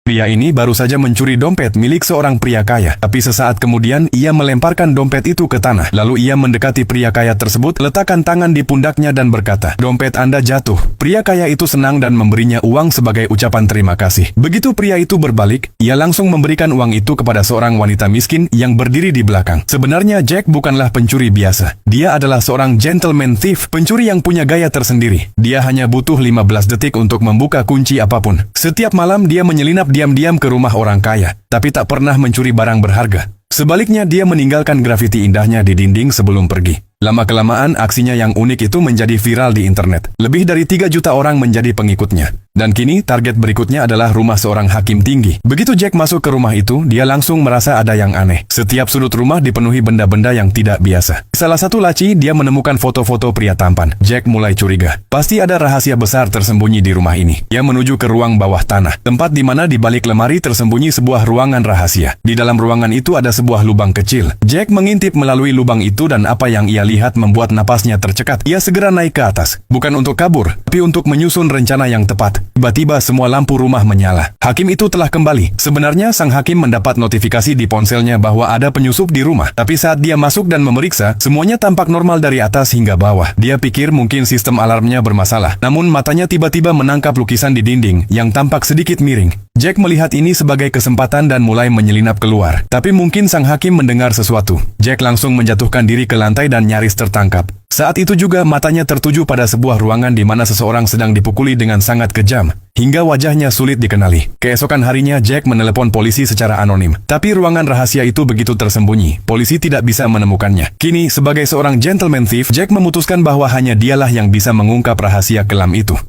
Pria ini baru saja mencuri dompet milik seorang pria kaya, tapi sesaat kemudian ia melemparkan dompet itu ke tanah. Lalu ia mendekati pria kaya tersebut, letakkan tangan di pundaknya dan berkata, "Dompet Anda jatuh." Pria kaya itu senang dan memberinya uang sebagai ucapan terima kasih. Begitu pria itu berbalik, ia langsung memberikan uang itu kepada seorang wanita miskin yang berdiri di belakang. Sebenarnya Jack bukanlah pencuri biasa. Dia adalah seorang gentleman thief, pencuri yang punya gaya tersendiri. Dia hanya butuh 15 detik untuk membuka kunci apapun. Setiap malam dia menyelinap diam-diam ke rumah orang kaya, tapi tak pernah mencuri barang berharga. Sebaliknya dia meninggalkan grafiti indahnya di dinding sebelum pergi. Lama-kelamaan aksinya yang unik itu menjadi viral di internet. Lebih dari 3 juta orang menjadi pengikutnya. Dan kini target berikutnya adalah rumah seorang hakim tinggi. Begitu Jack masuk ke rumah itu, dia langsung merasa ada yang aneh. Setiap sudut rumah dipenuhi benda-benda yang tidak biasa. Salah satu laci, dia menemukan foto-foto pria tampan. Jack mulai curiga. Pasti ada rahasia besar tersembunyi di rumah ini. Dia menuju ke ruang bawah tanah, tempat di mana di balik lemari tersembunyi sebuah ruangan rahasia. Di dalam ruangan itu ada sebuah lubang kecil. Jack mengintip melalui lubang itu dan apa yang ia lihat membuat napasnya tercekat. Ia segera naik ke atas, bukan untuk kabur, tapi untuk menyusun rencana yang tepat. Tiba-tiba semua lampu rumah menyala. Hakim itu telah kembali. Sebenarnya sang hakim mendapat notifikasi di ponselnya bahwa ada penyusup di rumah. Tapi saat dia masuk dan memeriksa, semuanya tampak normal dari atas hingga bawah. Dia pikir mungkin sistem alarmnya bermasalah. Namun matanya tiba-tiba menangkap lukisan di dinding yang tampak sedikit miring. Jack melihat ini sebagai kesempatan dan mulai menyelinap keluar. Tapi mungkin sang hakim mendengar sesuatu. Jack langsung menjatuhkan diri ke lantai dan nyaris tertangkap. Saat itu juga matanya tertuju pada sebuah ruangan di mana seseorang sedang dipukuli dengan sangat kejam, hingga wajahnya sulit dikenali. Keesokan harinya Jack menelepon polisi secara anonim. Tapi ruangan rahasia itu begitu tersembunyi, polisi tidak bisa menemukannya. Kini, sebagai seorang gentleman thief, Jack memutuskan bahwa hanya dialah yang bisa mengungkap rahasia kelam itu.